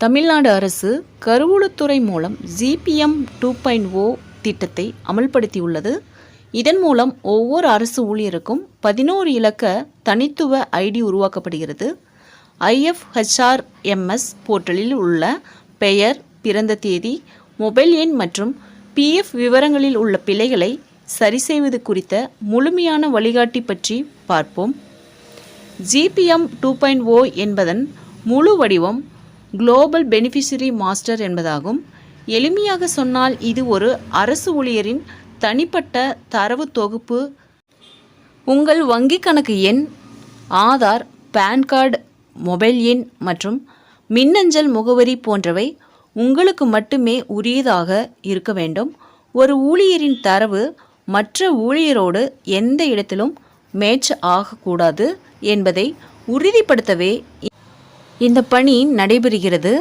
தமிழ்நாடு அரசு கருவூலத்துறை மூலம் ஜிபிஎம் 2.0 திட்டத்தை அமல்படுத்தியுள்ளது. இதன் மூலம் ஒவ்வொரு அரசு ஊழியருக்கும் 11 இலக்க தனித்துவ ஐடி உருவாக்கப்படுகிறது. IFHRMS போர்ட்டலில் உள்ள பெயர், பிறந்த தேதி, மொபைல் எண் மற்றும் PF விவரங்களில் உள்ள பிழைகளை சரிசெய்வது குறித்த முழுமையான வழிகாட்டி பற்றி பார்ப்போம். GPM 2.0 என்பதன் முழு வடிவம் குளோபல் பெனிஃபிஷரி மாஸ்டர் என்பதாகும். எளிமையாக சொன்னால் இது ஒரு அரசு ஊழியரின் தனிப்பட்ட தரவு தொகுப்பு. உங்கள் வங்கி கணக்கு எண், ஆதார், பான் கார்டு, மொபைல் எண் மற்றும் மின்னஞ்சல் முகவரி போன்றவை உங்களுக்கு மட்டுமே உரியதாக இருக்க வேண்டும். ஒரு ஊழியரின் தரவு மற்ற ஊழியரோடு எந்த இடத்திலும் மேட்ச் ஆகக்கூடாது என்பதை உறுதிப்படுத்தவே இந்த பணி நடைபெறுகிறது.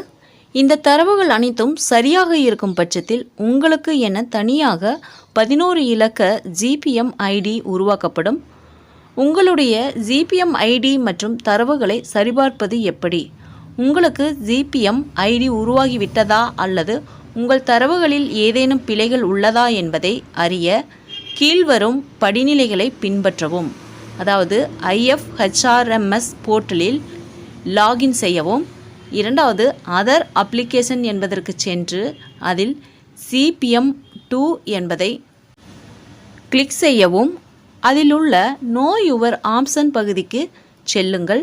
இந்த தரவுகள் அனைத்தும் சரியாக இருக்கும் பட்சத்தில் உங்களுக்கு என தனியாக 11 இலக்க GPM ஐடி உருவாக்கப்படும். உங்களுடைய GPM ஐடி மற்றும் தரவுகளை சரிபார்ப்பது எப்படி? உங்களுக்கு GPM ஐடி உருவாகிவிட்டதா அல்லது உங்கள் தரவுகளில் ஏதேனும் பிழைகள் உள்ளதா என்பதை அறிய கீழ்வரும் படிநிலைகளை பின்பற்றவும். அதாவது IFHRMS போர்ட்டலில் லாகின் செய்யவும். இரண்டாவது, அதர் அப்ளிகேஷன் என்பதற்கு சென்று அதில் GPM 2 என்பதை கிளிக் செய்யவும். அதில் உள்ள நோ யுவர் ஆப்ஷன் பகுதிக்கு செல்லுங்கள்.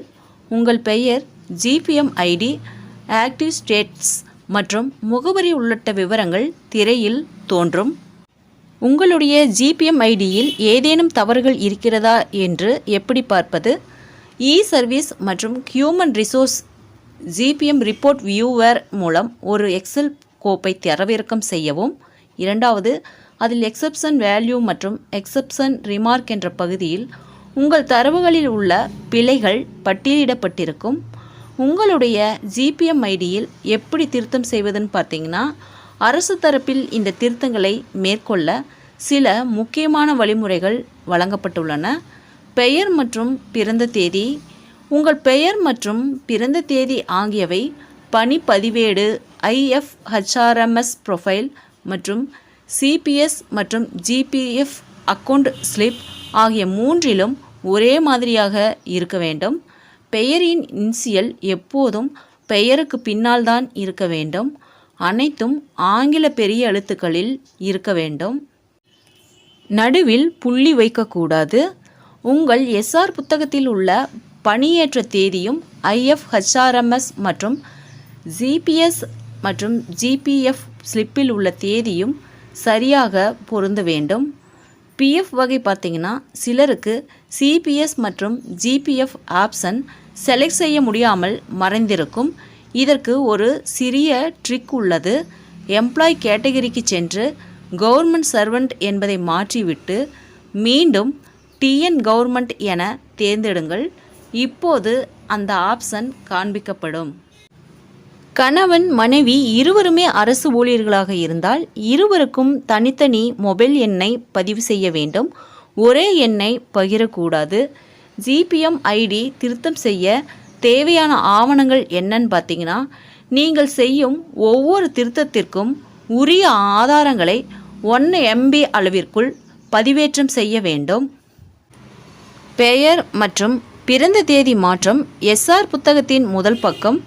உங்கள் பெயர், GPM ஐடி, ஆக்டிவ் ஸ்டேட்டஸ் மற்றும் முகவரி உள்ளிட்ட விவரங்கள் திரையில் தோன்றும். உங்களுடைய GPM ஐடியில் ஏதேனும் தவறுகள் இருக்கிறதா என்று எப்படி பார்ப்பது? சர்வீஸ் மற்றும் human resource GPM report viewer மூலம் ஒரு எக்ஸல் கோப்பை தரவிறக்கம் செய்யவும். இரண்டாவது, அதில் எக்ஸப்ஷன் வேல்யூ மற்றும் எக்ஸப்ஷன் ரிமார்க் என்ற பகுதியில் உங்கள் தரவுகளில் உள்ள பிழைகள் பட்டியலிடப்பட்டிருக்கும். உங்களுடைய GPM ஐடியில் எப்படி திருத்தம் செய்வதுன்னு பார்த்தீங்கன்னா, அரசு தரப்பில் இந்த திருத்தங்களை மேற்கொள்ள சில முக்கியமான வழிமுறைகள் வழங்கப்பட்டுள்ளன. பெயர் மற்றும் பிறந்த தேதி. உங்கள் பெயர் மற்றும் பிறந்த தேதி ஆகியவை பணி பதிவேடு, IFHRMS ப்ரொஃபைல் மற்றும் CPS மற்றும் GPF அக்கவுண்ட் ஸ்லிப் ஆகிய மூன்றிலும் ஒரே மாதிரியாக இருக்க வேண்டும். பெயரின் இனிஷியல் எப்போதும் பெயருக்கு பின்னால் தான் இருக்க வேண்டும். அனைத்தும் ஆங்கில பெரிய எழுத்துக்களில் இருக்க வேண்டும். நடுவில் புள்ளி வைக்கக்கூடாது. உங்கள் SR புத்தகத்தில் உள்ள பணியேற்ற தேதியும் IFHRMS மற்றும் GPS மற்றும் GPF ஸ்லிப்பில் உள்ள தேதியும் சரியாக பொருந்த வேண்டும். PF வகை பார்த்திங்கன்னா, சிலருக்கு CPS மற்றும் GPF ஆப்ஷன் செலக்ட் செய்ய முடியாமல் மறைந்திருக்கும். இதற்கு ஒரு சிறிய ட்ரிக் உள்ளது. எம்ப்ளாய் கேட்டகரிக்கு சென்று கவர்மெண்ட் சர்வெண்ட் என்பதை மாற்றிவிட்டு மீண்டும் TN கவர்மெண்ட் என தேர்ந்தெடுங்கள். இப்போது அந்த ஆப்ஷன் காண்பிக்கப்படும். கணவன், மனைவி இருவருமே அரசு ஊழியர்களாக இருந்தால் இருவருக்கும் தனித்தனி மொபைல் எண்ணை பதிவு செய்ய வேண்டும். ஒரே எண்ணை பகிரக்கூடாது. GPM ஐடி திருத்தம் செய்ய தேவையான ஆவணங்கள் என்னன்னு பார்த்தீங்கன்னா, நீங்கள் செய்யும் ஒவ்வொரு திருத்தத்திற்கும் உரிய ஆதாரங்களை 1 MB அளவிற்குள் பதிவேற்றம் செய்ய வேண்டும். பெயர் மற்றும் பிறந்த தேதி மாற்றம் SR புத்தகத்தின் முதல் பக்கம்.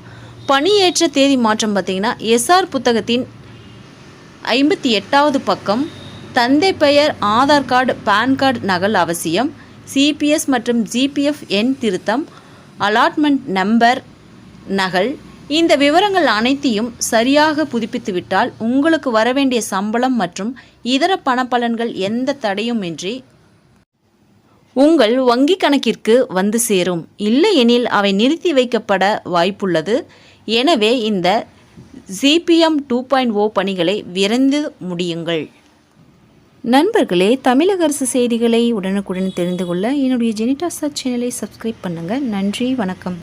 பணியேற்ற தேதி மாற்றம் பார்த்திங்கன்னா, SR புத்தகத்தின் 58வது பக்கம். தந்தை பெயர், ஆதார் கார்டு, பான் கார்டு நகல் அவசியம். CPS மற்றும் GPF எண் திருத்தம், அலாட்மெண்ட் நம்பர் நகல். இந்த விவரங்கள் அனைத்தையும் சரியாக புதுப்பித்துவிட்டால் உங்களுக்கு வரவேண்டிய சம்பளம் மற்றும் இதர பணப்பலன்கள் எந்த தடையுமின்றி உங்கள் வங்கி கணக்கிற்கு வந்து சேரும். இல்லையெனில் அவை நிறுத்தி வைக்கப்பட வாய்ப்புள்ளது. எனவே இந்த GPM 2.0 பணிகளை விரைந்து முடியுங்கள். நண்பர்களே, தமிழக அரசு செய்திகளை உடனுக்குடன் தெரிந்து கொள்ள என்னுடைய ஜெனிடா சர்ச் சேனலை சப்ஸ்கிரைப் பண்ணுங்கள். நன்றி, வணக்கம்.